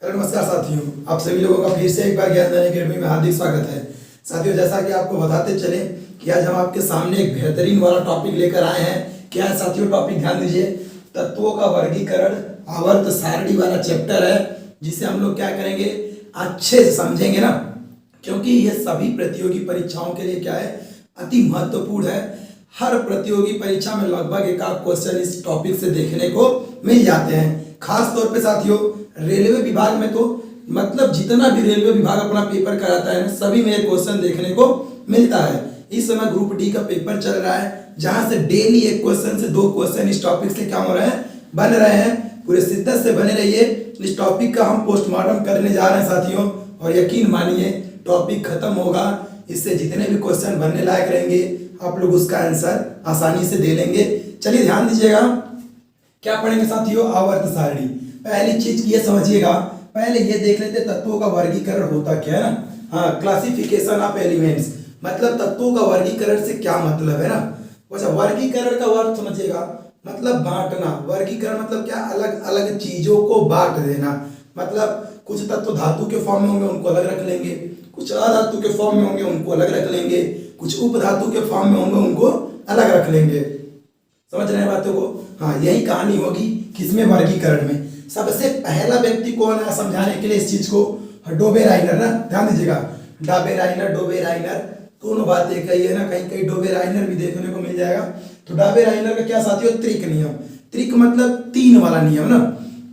Hello नमस्कार साथियों, आप सभी लोगों का फिर से एक बार ज्ञानदान अकेडमी में हार्दिक स्वागत है। साथियों, जैसा कि आपको बताते चले कि आज हम आपके सामने एक बेहतरीन वाला टॉपिक लेकर आए हैं। क्या है साथियों टॉपिक? ध्यान दीजिए, तत्वों का वर्गीकरण आवर्त सारणी वाला चैप्टर है, जिसे हम लोग क्या करेंगे, अच्छे से समझेंगे ना, क्योंकि ये सभी प्रतियोगी परीक्षाओं के लिए क्या है, अति महत्वपूर्ण है। हर प्रतियोगी परीक्षा में लगभग एक आध क्वेश्चन इस टॉपिक से देखने को मिल जाते हैं। खास तौर पे साथियों रेलवे विभाग में तो मतलब जितना भी रेलवे विभाग अपना पेपर कराता है सभी में क्वेश्चन देखने को मिलता है। इस समय ग्रुप डी का पेपर चल रहा है, जहां से डेली एक क्वेश्चन से दो क्वेश्चन इस टॉपिक से क्या हो रहे हैं, बन रहे हैं। पूरे शिद्दत से बने रहिए। इस टॉपिक का हम पोस्टमार्टम करने जा रहे हैं साथियों, और यकीन मानिए टॉपिक खत्म होगा, इससे जितने भी क्वेश्चन बनने लायक रहेंगे आप लोग उसका आंसर आसानी से दे लेंगे। चलिए ध्यान दीजिएगा, क्या पढ़ेंगे साथियों, आवर्त सारणी। पहली चीज ये समझिएगा, पहले ये देख लेते तत्वों का वर्गीकरण होता क्या है ना। हाँ, क्लासिफिकेशन ऑफ एलिमेंट्स, मतलब तत्वों का वर्गीकरण से क्या मतलब है ना। अच्छा, वर्गीकरण का अर्थ समझिएगा, मतलब बांटना। वर्गीकरण मतलब क्या, अलग अलग चीजों को बांट देना। मतलब कुछ तत्व धातु के फॉर्म में होंगे उनको अलग रख लेंगे, कुछ अधातु के फॉर्म में होंगे उनको अलग रख लेंगे, कुछ उपधातु के फॉर्म में होंगे उनको अलग रख लेंगे। समझ रहे हैं बातों को? हाँ, यही कहानी होगी किसमें, वर्गीकरण में। सबसे पहला व्यक्ति कौन है समझाने के लिए इस चीज को, डोबेराइनर ना। ध्यान दीजिएगा, डाबेराइनर डोबेराइनर दोनों बात एक ही है ना, कहीं कहीं डोबेराइनर भी देखने को मिल जाएगा। तो डाबेराइनर का क्या साथियों, त्रिक नियम। त्रिक मतलब तीन वाला नियम ना।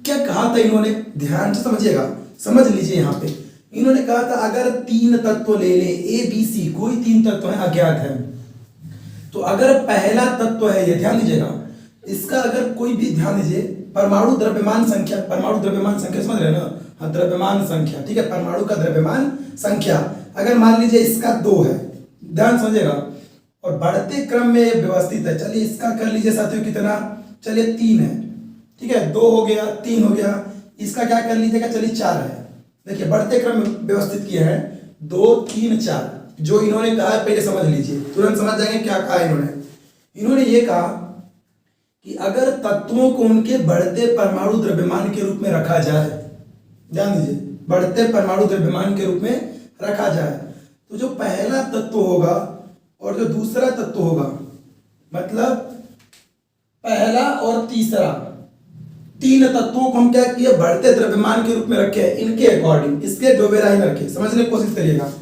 क्या कहा था इन्होंने, ध्यान से समझिएगा, समझ लीजिए। यहाँ पे इन्होंने कहा था अगर तीन तत्व ले ले, ए बी सी, कोई तीन तत्व है अज्ञात है, तो अगर पहला तत्व है ये, ध्यान दीजिएगा, इसका अगर कोई भी, ध्यान दीजिए, परमाणु द्रव्यमान संख्या, परमाणु द्रव्यमान संख्या समझ रहे हैं ना, हाँ, द्रव्यमान संख्या, ठीक है, परमाणु का द्रव्यमान संख्या अगर मान लीजिए इसका 2 है, ध्यान समझिएगा, और बढ़ते क्रम में व्यवस्थित है। चलिए इसका कर लीजिए साथियों कितना, चलिए 3 है, ठीक है, 2 हो गया, 3 हो गया, इसका क्या कर लीजिएगा, चलिए 4 है। देखिए बढ़ते क्रम में व्यवस्थित किए हैं, 2 3 4। जो इन्होंने कहा है पहले समझ लीजिए, तुरंत समझ जाएंगे क्या कहा इन्होंने। इन्होंने ये कहा कि अगर तत्वों को उनके बढ़ते परमाणु द्रव्यमान के रूप में रखा जाए, ध्यान दीजिए, बढ़ते परमाणु द्रव्यमान के रूप में रखा जाए, तो जो पहला तत्व होगा और जो दूसरा तत्व होगा, मतलब पहला और तीसरा, तीन तत्वों को हम क्या किए, बढ़ते द्रव्यमान के रूप में रखे हैं इनके अकॉर्डिंग, इसके डोबेराइनर के। समझने की कोशिश करिएगा,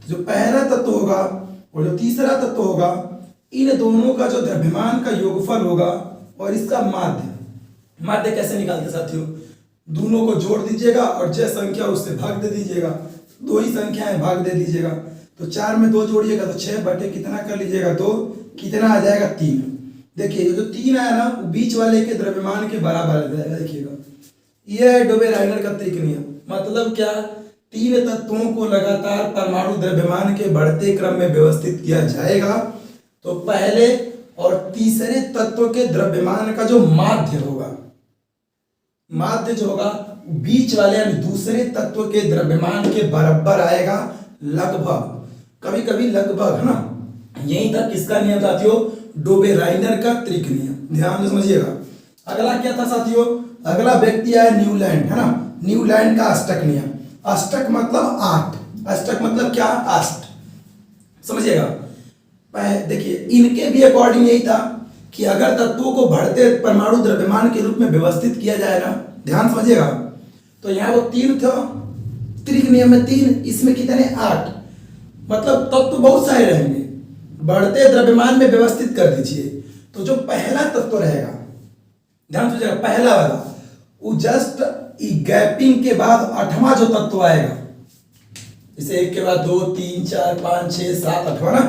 जो पहला तत्व होगा और जो तीसरा तत्व होगा, इन दोनों का जो द्रव्यमान का योगफल होगा और इसका माध्य। माध्य कैसे निकालते साथियों, दोनों को जोड़ दीजिएगा और जो संख्या उससे भाग दे दीजिएगा, दो ही संख्याएं भाग दे दीजिएगा। तो 4 में 2 जोड़िएगा तो 6 बटे कितना कर लीजिएगा, 2, कितना आ जाएगा, 3। देखिए जो 3 आया ना, बीच वाले के द्रव्यमान के बराबर आ जाएगा। देखिएगा यह है डोबेराइनर का त्रिक नियम। मतलब क्या, तीन तत्वों को लगातार परमाणु द्रव्यमान के बढ़ते क्रम में व्यवस्थित किया जाएगा, तो पहले और तीसरे तत्व के द्रव्यमान का जो माध्य होगा, माध्य जो होगा बीच वाले यानी दूसरे तत्व के द्रव्यमान के बराबर आएगा, लगभग, कभी कभी लगभग, है ना। यही था किसका नियम साथियों, डोबेराइनर का त्रिक नियम। ध्यान से समझिएगा। अगला क्या था साथियों, अगला व्यक्ति आया न्यूलैंड, है ना। न्यूलैंड का अष्टक नियम। अष्टक मतलब 8, अष्टक मतलब क्या, अष्ट, समझिएगा। देखिए इनके भी अकॉर्डिंग यही था कि अगर तत्वों को बढ़ते परमाणु द्रव्यमान के रूप में व्यवस्थित किया जाए ना, ध्यान समझिएगा, तो यहाँ वो 3 था, त्रिक नियम में 3, इसमें कितने, 8, मतलब तत्व बहुत सारे रहेंगे, बढ़ते द्रव्यमान में व्यवस्थित कर दीजिए। तो जो पहला तत्व रहेगा, ध्यान समझिएगा, पहला वाला, वो जस्ट गैपिंग के बाद 8वां जो तत्व आएगा, जैसे 1 के बाद 2 3 4 5 6 7 8वां ना,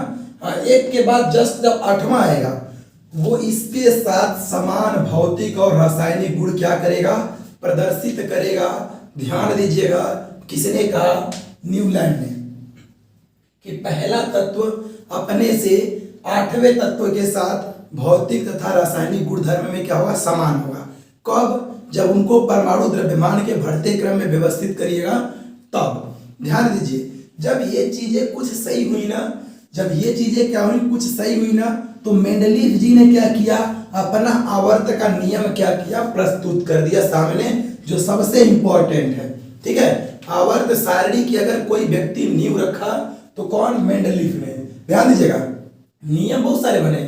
हाँ, 1 के बाद जस्ट जब 8वां आएगा, वो इसके साथ समान भौतिक और रासायनिक गुण क्या करेगा, प्रदर्शित करेगा। ध्यान दीजिएगा, किसने कहा, न्यूलैंड ने, कि पहला तत्व अपने से 8वें तत्व के साथ भौतिक तथा रासायनिक गुणधर्म में क्या होगा, समान होगा। कब, जब उनको परमाणु द्रव्यमान के बढ़ते क्रम में व्यवस्थित करिएगा तब। ध्यान दीजिए, जब ये चीजें कुछ सही हुई ना, जब ये चीजें क्या हुई, कुछ सही हुई ना, तो मेंडलीव जी ने क्या किया, अपना आवर्त का नियम क्या किया, प्रस्तुत कर दिया सामने, जो सबसे इंपॉर्टेंट है। ठीक है। आवर्त सारणी की अगर कोई व्यक्ति नींव रखा तो कौन? मेंडलीफ ने। ध्यान दीजिएगा, नियम बहुत सारे बने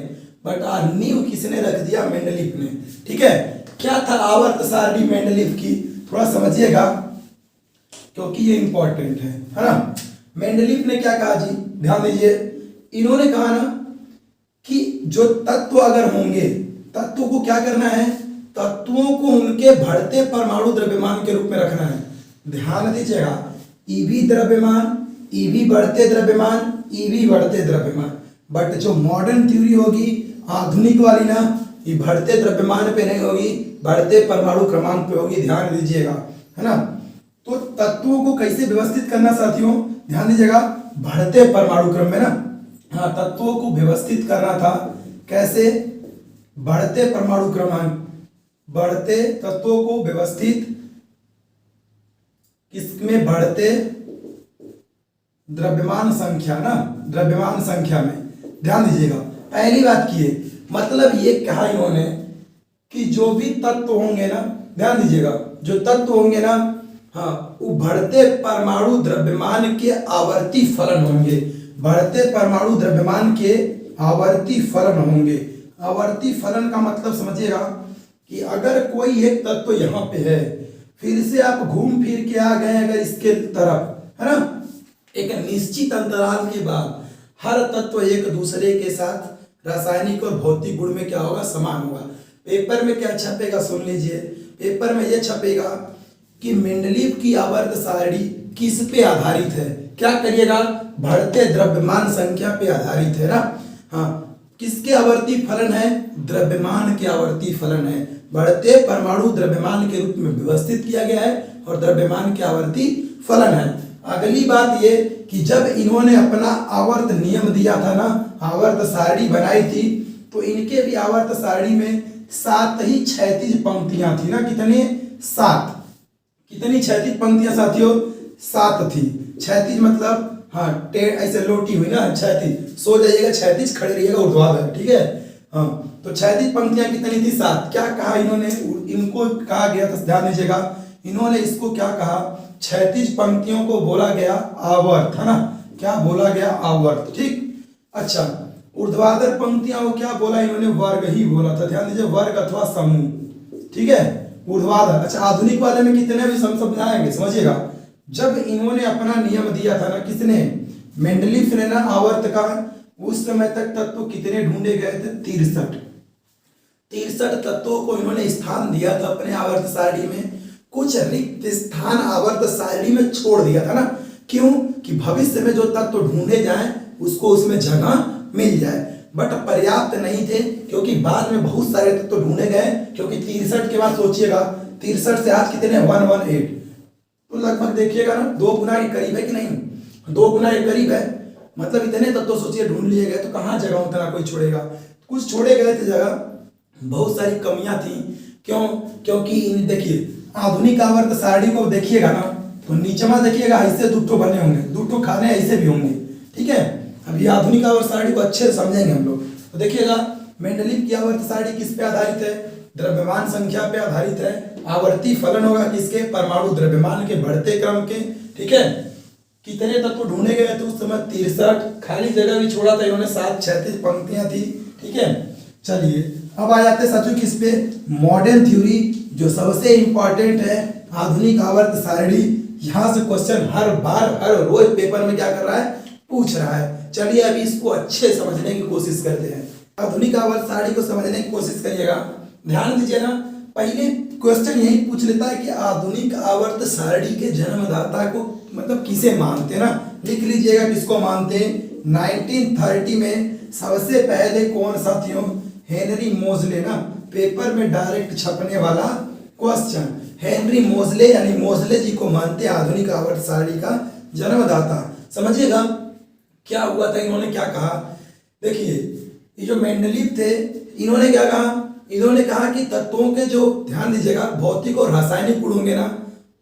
बट नींव किसने रख दिया? मेंडलीफ ने। ठीक है, क्या था आवर्त सारणी मेंडलीफ की? थोड़ा समझिएगा क्योंकि ये इंपॉर्टेंट है ना। मेंडलीफ ने क्या कहा जी? ध्यान दीजिए, इन्होंने कहा ना कि जो तत्व अगर होंगे, तत्वों को क्या करना है? तत्वों को उनके बढ़ते परमाणु द्रव्यमान के रूप में रखना है। ध्यान दीजिएगा, ईवी द्रव्यमान, ईवी बढ़ते द्रव्यमान, ईवी बढ़ते द्रव्यमान। बट जो मॉडर्न थ्योरी होगी, आधुनिक वाली ना, ये बढ़ते द्रव्यमान पे नहीं होगी, बढ़ते परमाणु क्रमांक पे होगी। ध्यान दीजिएगा, है ना। तो तत्वों को कैसे व्यवस्थित करना साथियों? ध्यान दीजिएगा, बढ़ते परमाणु क्रम में ना। हाँ, तत्वों को व्यवस्थित करना था कैसे? बढ़ते परमाणु क्रमांक, बढ़ते तत्वों को व्यवस्थित किसमें? बढ़ते द्रव्यमान संख्या ना, द्रव्यमान संख्या में। ध्यान दीजिएगा, पहली बात की है, मतलब ये कहा इन्होंने कि जो भी तत्व होंगे ना, ध्यान दीजिएगा, जो तत्व होंगे ना, हाँ, वो बढ़ते परमाणु द्रव्यमान के आवर्ती फलन होंगे। बढ़ते परमाणु द्रव्यमान के आवर्ती फलन होंगे। आवर्ती फलन का मतलब समझिएगा कि अगर कोई एक तत्व यहाँ पे है, फिर से आप घूम फिर के आ गए अगर इसके तरफ, है ना, एक निश्चित अंतराल के बाद हर तत्व एक दूसरे के साथ रासायनिक और भौतिक गुण में क्या होगा? समान होगा। पेपर में क्या छपेगा? सुन लीजिए, पेपर में यह छपेगा कि मेंडलीफ की आवर्त सारणी किस पे आधारित है? क्या करिएगा? बढ़ते द्रव्यमान संख्या पे आधारित है ना। हाँ, किसके आवर्ती फलन है? द्रव्यमान के आवर्ती फलन है। बढ़ते परमाणु द्रव्यमान के रूप में व्यवस्थित किया गया है और द्रव्यमान के आवर्ती फलन है। अगली बात ये कि जब इन्होंने अपना आवर्त नियम दिया था ना, आवर्त सारणी बनाई थी, तो इनके भी आवर्त सारणी में 7 ही क्षैतिज पंक्तियां थी ना। कितनी? 7। कितनी क्षैतिज पंक्तियां साथियों? 7 थी। क्षैतिज मतलब हाँ, ऐसे लोटी हुई ना, क्षैतिज। सो जाइएगा क्षैतिज, खड़े रहिएगा ऊर्ध्वाधर। ठीक है, हाँ, तो क्षैतिज पंक्तियां कितनी थी? 7। क्या कहा इन्होंने? इनको कहा गया था, ध्यान दीजिएगा, इन्होंने इसको क्या कहा? क्षैतिज पंक्तियों को बोला गया आवर्त, है ना। क्या बोला गया? आवर्त। ठीक, अच्छा, ऊर्ध्वाधर पंक्तियां को क्या बोला इन्होंने? वर्ग ही बोला था। ध्यान दीजिए, वर्ग अथवा समूह। ठीक है, ऊर्ध्वाधर। अच्छा, आधुनिक वाले में कितने भी समझाएंगे, समझिएगा। जब इन्होंने अपना नियम दिया था ना, किसने? मेंडलीफ ने ना, आवर्त का, उस समय तक तत्व कितने ढूंढे गए थे? 63। 63 तत्वों को इन्होंने स्थान दिया था अपने आवर्त सारणी में। कुछ रिक्त स्थान आवर्त सारणी में छोड़ दिया था ना। क्यों? कि भविष्य में जो तत्व ढूंढे जाएं उसको उसमें जगह मिल जाए। बट पर्याप्त नहीं थे, क्योंकि बाद में बहुत सारे तत्व ढूंढे गए। क्योंकि 63 के बाद सोचिएगा, 63 से आज कितने? 118। तो लगभग देखिएगा ना, 2 गुना के करीब है कि नहीं? 2 गुना के करीब है। मतलब इतने तत्व सोचिए ढूंढ लिए गए, तो कहाँ जगह उतना कोई छोड़ेगा? कुछ छोड़े गए थे जगह, बहुत सारी कमियां थी। क्यों? क्योंकि देखिए, आधुनिक आवर्त सारणी को देखिएगा ना, तो नीचमा देखिएगा ऐसे 2 बने होंगे, 2 खाने ऐसे भी होंगे। ठीक है, अभी आधुनिक आवर्त सारणी को अच्छे से समझेंगे हम लोग। तो देखिएगा, मेंडलीफ की आवर्त सारणी किस पे आधारित है? द्रव्यमान संख्या पे आधारित है। आवर्ती फलन होगा किसके? परमाणु द्रव्यमान के बढ़ते क्रम के। ठीक है, कितने तत्व ढूंढे गए थे उस समय? 63। खाली जगह भी छोड़ा था इन्होंने, 7 क्षैतिज पंक्तियां थी। ठीक है, चलिए अब आ जाते हैं साथियों किस पे? मॉडर्न थ्योरी, जो सबसे इंपॉर्टेंट है। आधुनिक आवर्त सारणी, यहां से क्वेश्चन हर बार, हर रोज पेपर में क्या कर रहा है? पूछ रहा है। चलिए अभी इसको अच्छे समझने की कोशिश करते हैं। आधुनिक आवर्त सारणी को समझने की कोशिश करिएगा। ध्यान दीजिए ना, पहले क्वेश्चन यही पूछ लेता है कि आधुनिक आवर्त सारणी के जन्मदाता को मतलब किसे मानते हैं ना। लिख लीजिएगा किसको मानते हैं। 1930 में सबसे पहले कौन साथियों? हेनरी मोजले ना, पेपर में डायरेक्ट छपने वाला क्वेश्चन। हेनरी मोजले यानी मोजले जी को मानते हैं आधुनिक आवर्त सारणी का जन्मदाता। समझिएगा क्या हुआ था, इन्होंने क्या कहा? देखिए, ये जो मेंडलीफ थे, इन्होंने क्या कहा? इन्होंने कहा कि तत्वों के जो, ध्यान दीजिएगा, भौतिक और रासायनिक गुण होंगे ना,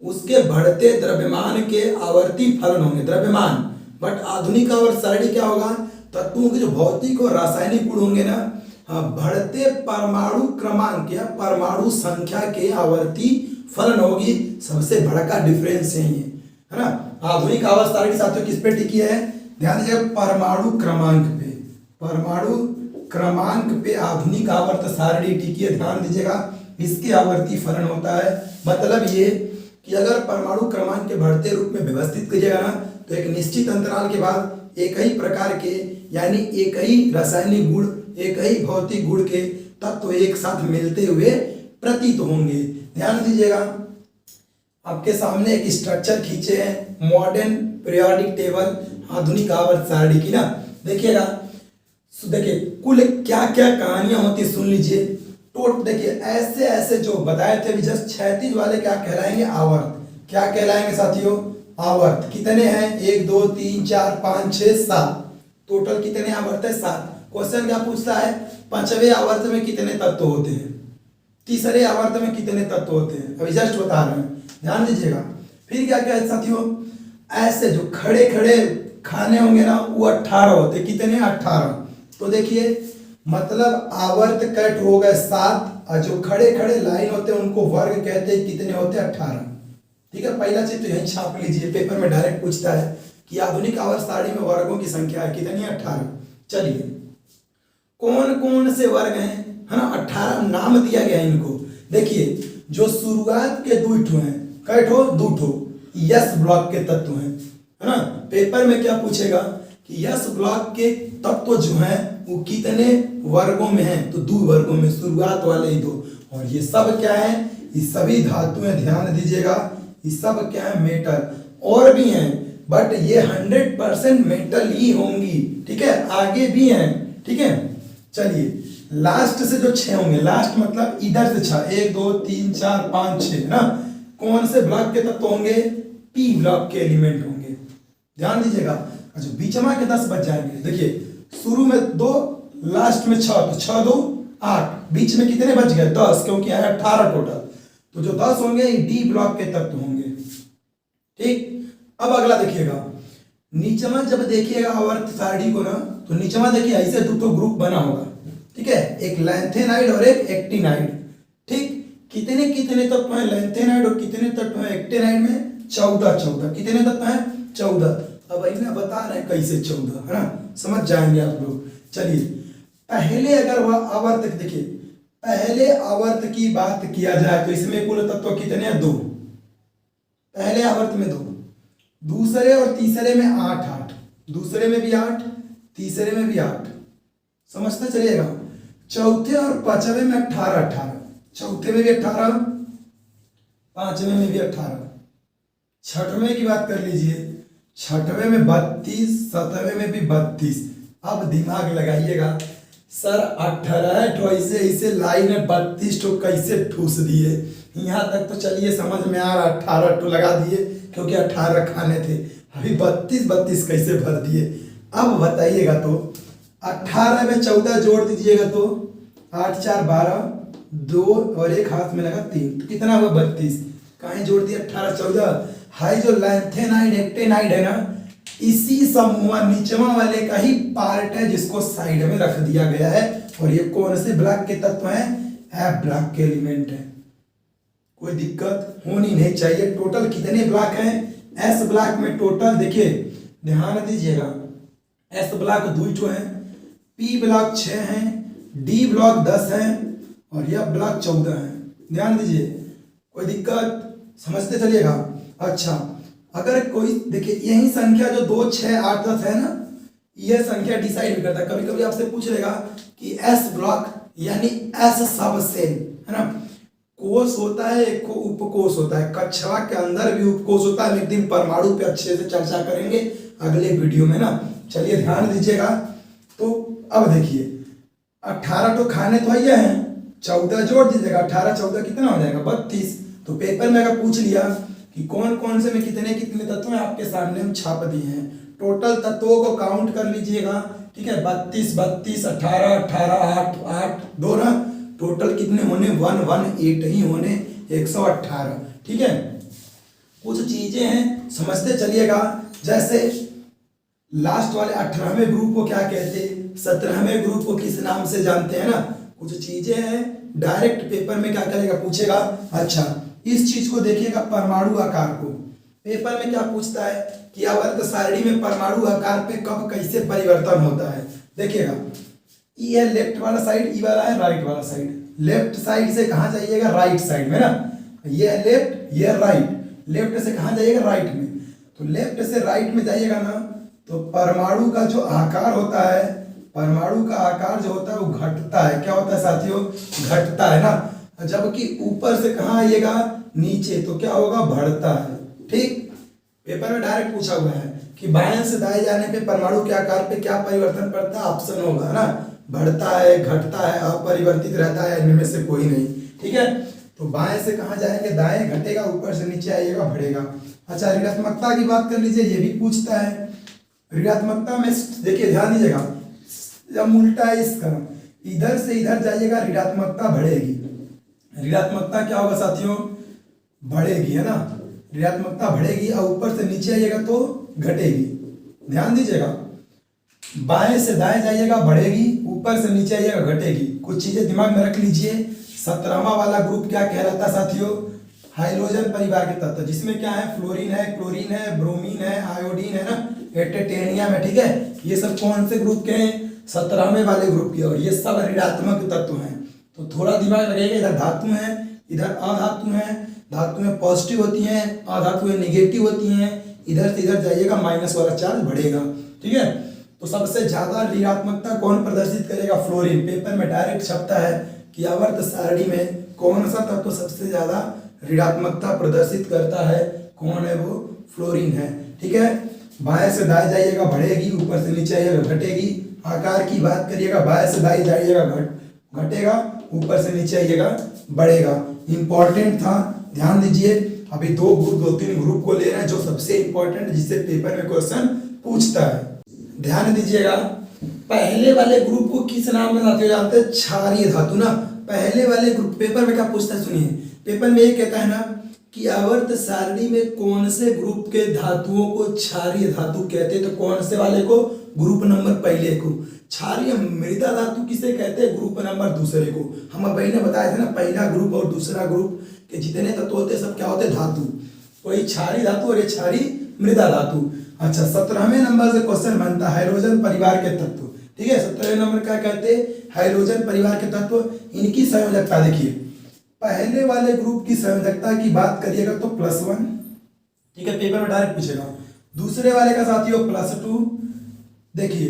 उसके बढ़ते द्रव्यमान के आवर्ती फलन होंगे, द्रव्यमान। बट आधुनिक आवर्त सारणी क्या होगा? तत्वों के जो भौतिक और रासायनिक गुण होंगे ना, बढ़ते परमाणु क्रमांक या परमाणु संख्या के आवर्ती फलन होगी, सबसे बड़ा का डिफरेंस यही है ना। आधुनिक आवर्त सारणी साथियों किस पे टिकी है, ध्यान दीजिए परमाणु क्रमांक पे, परमाणु क्रमांक पे आधुनिक आवर्त सारणी टिकी है, ध्यान दीजिएगा। इसके आवर्ती फलन होता है, मतलब ये कि अगर परमाणु क्रमांक के बढ़ते रूप में व्यवस्थित कीजिएगा ना, तो एक निश्चित अंतराल के बाद एक ही प्रकार के यानी एक ही रासायनिक गुण, एक ही भौतिक गुण के तत्व एक साथ मिलते हुए प्रतीत होंगे। ध्यान दीजिएगा, आपके सामने एक स्ट्रक्चर खींचे हैं मॉडर्न पीरियोडिक टेबल आधुनिक आवर्त सारणी की ना, देखिएगा। देखिए कुल क्या क्या कहानियां होती सुन लीजिए। देखिए ऐसे ऐसे जो बताए थे अभी जस्ट, क्षैतिज वाले क्या कहलाएंगे, आवर्त। क्या कहलाएंगे साथियों, आवर्त। कितने हैं, 1 2 3 4 5 6 7, टोटल कितने आवर्त है, 7। क्वेश्चन क्या पूछता है, पांचवें आवर्त में कितने तत्व होते हैं, तीसरे आवर्त में कितने तत्व होते हैं, अभी जस्ट बता रहे हैं, ध्यान दीजिएगा। फिर क्या क्या है साथियों, ऐसे जो खड़े खड़े खाने होंगे ना वो 18 होते, कितने, 18। तो देखिए मतलब आवर्त कट हो गए 7, और जो खड़े खड़े लाइन होते हैं उनको वर्ग कहते हैं, कितने होते हैं, 18। ठीक है, पहला चीज तो यही छाप लीजिए, पेपर में डायरेक्ट पूछता है कि आधुनिक आवर्त सारणी में वर्गों की संख्या है कितनी, 18। चलिए कौन कौन से वर्ग हैं, है ना, 18 नाम दिया गया है इनको। देखिए जो शुरुआत के 2 ठो हैं, कै ठो, 2 ठो यस ब्लॉक के तत्व हैं, है ना। पेपर में क्या पूछेगा कि यस ब्लॉक के तत्व जो हैं वो कितने वर्गों में हैं, तो 2 वर्गों में, शुरुआत वाले ही 2। और ये सब क्या है, ये सभी धातुएं, ध्यान दीजिएगा, ये सब क्या है, मेटल। और भी हैं बट ये 100% मेटल ही होंगी, ठीक है, आगे भी हैं, ठीक है। चलिए लास्ट से जो 6 होंगे, लास्ट मतलब इधर से 6, 1 2 3 4 5 6 ना, कौन से ब्लॉक के तत्व होंगे, पी ब्लॉक के एलिमेंट होंगे, ध्यान दीजिएगा। अच्छा बीचमा के 10 बच जाएंगे। देखिए शुरू में 2, लास्ट में 6, तो 6 2 8, बीच में कितने बच गए, 10, क्योंकि है 18 टोटल। तो जो 10 होंगे ये डी ब्लॉक के तत्व होंगे, ठीक। अब अगला देखिएगा, नीचमा जब देखिएगा आवर्त सारणी को ना, तो नीचमा देखिए ऐसे 2 ग्रुप बना होगा, ठीक है, एक लैंथेनाइड और एक एक्टिनाइड, ठीक। कितने कितने तत्व हैं लैंथेनाइड और कितने तत्व हैं एक्टिनाइड में, 14 14। कितने तत्व हैं, 14। अब इन्हें बता रहे हैं कैसे 14, है ना, समझ जाएंगे आप लोग। चलिए पहले अगर वह आवर्त, देखिए पहले आवर्त की बात किया जाए तो इसमें कुल तत्व कितने हैं, 2। पहले आवर्त में 2, दूसरे और तीसरे में 8 8, दूसरे में भी 8, तीसरे में भी 8, समझते चलिएगा। चौथे और पांचवें में 18 18, चौथे में भी 18, पांचवें में भी 18। छठवें की बात कर लीजिए, छठवें में 32, सातवें में भी 32। अब दिमाग लगाइएगा, सर 18 ठो ऐसे ऐसे लाइन है, 32 ठो कैसे ठूस दिए, यहाँ तक तो चलिए समझ में आ रहा, 18 ठो लगा दिए क्योंकि 18 खाने थे, अभी 32 32 कैसे भर दिए। अब बताइएगा तो 18 में 14 जोड़ दीजिएगा तो 8 4 12, 2 और 1 हाथ में लगा 3, तो कितना हुआ, 32। कहीं जोड़ दिया 18 14। हाई जो लैंथेनाइड एक्टिनाइड है ना, इसी समूह नीचवा वाले का ही पार्ट है जिसको साइड में रख दिया गया है। और ये कौन से ब्लॉक के तत्व हैं, एफ ब्लॉक के एलिमेंट हैं, कोई दिक्कत होनी नहीं चाहिए। टोटल कितने ब्लॉक हैं, एस ब्लॉक में टोटल देखिए ध्यान दीजिएगा, एस ब्लॉक 2 ठो हैं, पी ब्लॉक 6 हैं, डी ब्लॉक 10 हैं और यह ब्लॉक 14 है। ध्यान दीजिए, कोई दिक्कत, समझते चलिएगा। अच्छा अगर कोई देखिए यही संख्या जो 2 6 8 10 है ना, यह संख्या डिसाइड भी करता है। कभी कभी आपसे पूछ लेगा कि एस ब्लॉक यानी एस सब सेल, है ना, कोष होता है, एक को उपकोष होता है, कक्षवा के अंदर भी उपकोष होता है। हम एक दिन परमाणु पे अच्छे से चर्चा करेंगे अगले वीडियो में ना। चलिए ध्यान दीजिएगा। तो अब देखिए 18 तो खाने तो ये हैं, 14 जोड़ दीजिएगा, 18 14 कितना हो जाएगा, 32। तो पेपर में अगर पूछ लिया कि कौन कौन से में कितने कितने तत्व हैं, आपके सामने हम छाप दिए हैं। टोटल तत्वों को काउंट कर लीजिएगा, ठीक है, 32 32 18 18 8 8 2 ना, टोटल कितने होने, 118 ही होने, 118, ठीक है। कुछ चीजें हैं समझते चलिएगा, जैसे लास्ट वाले 18वें ग्रुप को क्या कहते, 17वें ग्रुप को किस नाम से जानते हैं ना। कुछ चीजें हैं डायरेक्ट पेपर में क्या करेगा, पूछेगा। अच्छा इस चीज को देखिएगा, परमाणु आकार को। पेपर में क्या पूछता है कि आवर्त सारणी में परमाणु आकार पे कब कैसे परिवर्तन होता है। देखिएगा, ई है लेफ्ट वाला साइड, ई वाला है राइट वाला साइड। लेफ्ट साइड से कहाँ जाइएगा, राइट साइड में ना, ये है लेफ्ट, ये है राइट। लेफ्ट से कहाँ जाइएगा, राइट में। तो लेफ्ट से राइट में जाइएगा ना, तो परमाणु का जो आकार होता है, परमाणु का आकार जो होता है वो घटता है। क्या होता है साथियों, घटता है ना। जबकि ऊपर से कहाँ आइएगा, नीचे, तो क्या होगा, बढ़ता है। ठीक, पेपर में डायरेक्ट पूछा हुआ है कि बाएं से दाएं जाने पे परमाणु के आकार पे क्या परिवर्तन पड़ता है, ऑप्शन होगा ना, बढ़ता है, घटता है, अपरिवर्तित रहता है, इनमें से कोई नहीं। ठीक है, तो बाएं से कहाँ जाएंगे, दाएं, घटेगा, ऊपर से नीचे आइएगा, बढ़ेगा। अच्छा, ऋणात्मकता की बात कर लीजिए, ये भी पूछता है। ऋणात्मकता में देखिए, ध्यान दीजिएगा, जब उल्टा है इसका, इधर से इधर जाइएगा, ऋणात्मकता बढ़ेगी। ऋणात्मकता क्या होगा साथियों, बढ़ेगी, है ना, ऋणात्मकता बढ़ेगी। और ऊपर से नीचे आइएगा तो घटेगी। ध्यान दीजिएगा, बाएं से दाएं जाइएगा, बढ़ेगी, ऊपर से नीचे आइएगा, घटेगी। कुछ चीजें दिमाग में रख लीजिए। 17वां वाला ग्रुप क्या कहलाता है साथियों, हाइड्रोजन परिवार के तत्व, जिसमें क्या है, फ्लोरीन है, क्लोरीन है, ब्रोमीन है, आयोडीन है ना, टिटेनियम है। ठीक है, ये सब कौन से ग्रुप के हैं, 17वें वाले ग्रुप के, और ये सब ऋणात्मक तत्व हैं। तो थोड़ा दिमाग लगेगा, इधर धातु है, इधर अधातु है। धातुएं पॉजिटिव होती हैं, अधातुएं निगेटिव होती हैं। इधर से इधर जाइएगा, माइनस वाला चार्ज बढ़ेगा। ठीक है, तो सबसे ज्यादा ऋणात्मकता कौन प्रदर्शित करेगा, फ्लोरीन। पेपर में डायरेक्ट छपता है कि आवर्त सारणी में कौन सा तत्व सबसे ज्यादा ऋणात्मकता प्रदर्शित करता है, कौन है वो, फ्लोरीन है। ठीक है, बाएं से दाएं जाइएगा, बढ़ेगी, ऊपर से नीचे आइएगा, घटेगी। आकार की बात करिएगा, बाएं से दाएं जाइएगा, घटेगा, ऊपर से नीचे आइएगा, बढ़ेगा। इंपॉर्टेंट था, ध्यान दीजिए। अभी दो तीन ग्रुप को ले रहे हैं जो सबसे इंपॉर्टेंट, जिससे पेपर में क्वेश्चन पूछता है। ध्यान दीजिएगा, पहले वाले ग्रुप को किस नाम में साथियों जानते हैं, क्षारीय धातु ना। पहले वाले ग्रुप, पेपर में क्या पूछता है सुनिए, पेपर में ये कहता है ना कि आवर्त सारणी में कौन से ग्रुप के धातुओं को क्षारीय धातु कहते हैं, तो कौन से वाले को, ग्रुप नंबर पहले को। क्षारीय मृदा धातु किसे कहते हैं, ग्रुप नंबर दूसरे को। हम भाई ने बताया था ना, पहला ग्रुप और दूसरा ग्रुप के जितने तत्व होते सब क्या होते, धातु। वही क्षारीय धातु और ये क्षारीय मृदा धातु। अच्छा, 17वें नंबर से क्वेश्चन बनता है हाइड्रोजन परिवार के तत्व। ठीक है, 17वें नंबर क्या कहते हैं, हाइड्रोजन परिवार के तत्व। इनकी संयोजकता देखिए, पहले वाले ग्रुप की संयोजकता की बात करिएगा तो +1। ठीक है, पेपर में डायरेक्ट पूछेगा। दूसरे वाले का साथियों +2। देखिए,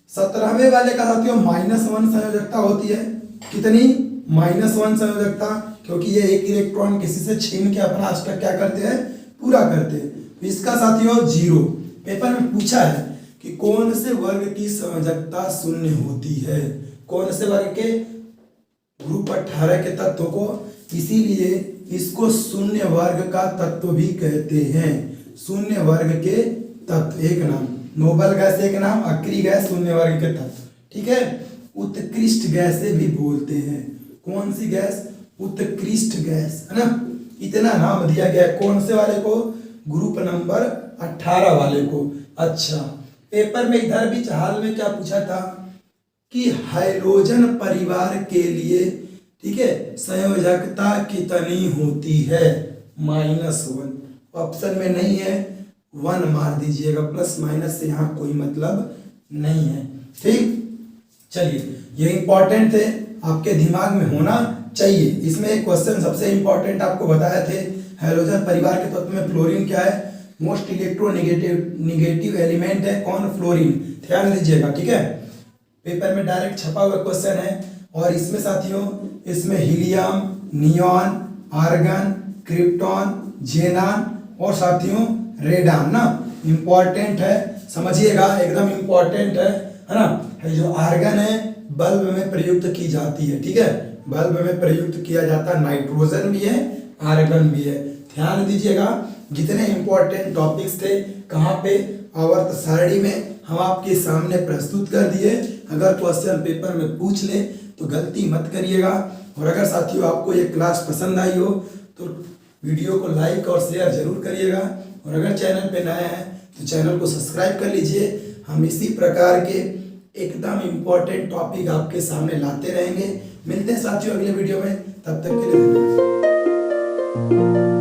17वें वाले का साथियों -1 संयोजकता होती है। कितनी, -1 संयोजकता, क्योंकि ये एक इलेक्ट्रॉन किसी से छीन के अपना अष्टक क्या करते हैं, पूरा करते हैं। तो इसका साथियों 0। पेपर में पूछा है कि कौन से वर्ग की संयोजकता 0 होती है, कौन से वर्ग के, ग्रुप 18 के तत्व को, इसीलिए इसको शून्य वर्ग का तत्व भी कहते हैं। शून्य वर्ग के तत्व एक नाम, नोबल गैस एक नाम, अक्रिय गैस शून्य वर्ग के तत्व। ठीक है, उत्कृष्ट गैस से भी बोलते हैं। कौन सी गैस, उत्कृष्ट गैस, है ना। इतना नाम दिया गया कौन से वाले को, ग्रुप नंबर 18 वाले को। अच्छा, पेपर में इधर भी हाल में क्या पूछा था कि हाइड्रोजन परिवार के लिए, ठीक है, संयोजकता कितनी होती है, -1। ऑप्शन में नहीं है, 1 मार दीजिएगा, प्लस माइनस से यहाँ कोई मतलब नहीं है। ठीक, चलिए, ये इंपॉर्टेंट थे, आपके दिमाग में होना चाहिए। इसमें एक क्वेश्चन सबसे इंपॉर्टेंट आपको बताए थे, हाइड्रोजन परिवार के तत्व में फ्लोरीन क्या है, मोस्ट इलेक्ट्रोनिगेटिव एलिमेंट है कौन, फ्लोरीन। ध्यान दीजिएगा, ठीक है, पेपर में डायरेक्ट छपा हुआ क्वेश्चन है। और इसमें साथियों, इसमें हीलियम, नियॉन, आर्गन, क्रिप्टॉन, जेनान और साथियों रेडान ना, इंपॉर्टेंट है, समझिएगा, एकदम इंपॉर्टेंट है ना। जो आर्गन है बल्ब में प्रयुक्त की जाती है। ठीक है, बल्ब में प्रयुक्त किया जाता है, नाइट्रोजन भी है, आर्गन भी है। ध्यान दीजिएगा, जितने इंपॉर्टेंट टॉपिक्स थे कहाँ पे, आवर्त सारणी में हम आपके सामने प्रस्तुत कर दिए। अगर क्वेश्चन पेपर में पूछ ले तो गलती मत करिएगा। और अगर साथियों आपको ये क्लास पसंद आई हो तो वीडियो को लाइक और शेयर जरूर करिएगा। और अगर चैनल पे नए हैं तो चैनल को सब्सक्राइब कर लीजिए। हम इसी प्रकार के एकदम इम्पोर्टेंट टॉपिक आपके सामने लाते रहेंगे। मिलते हैं साथियों अगले वीडियो में, तब तक के लिए धन्यवाद। है।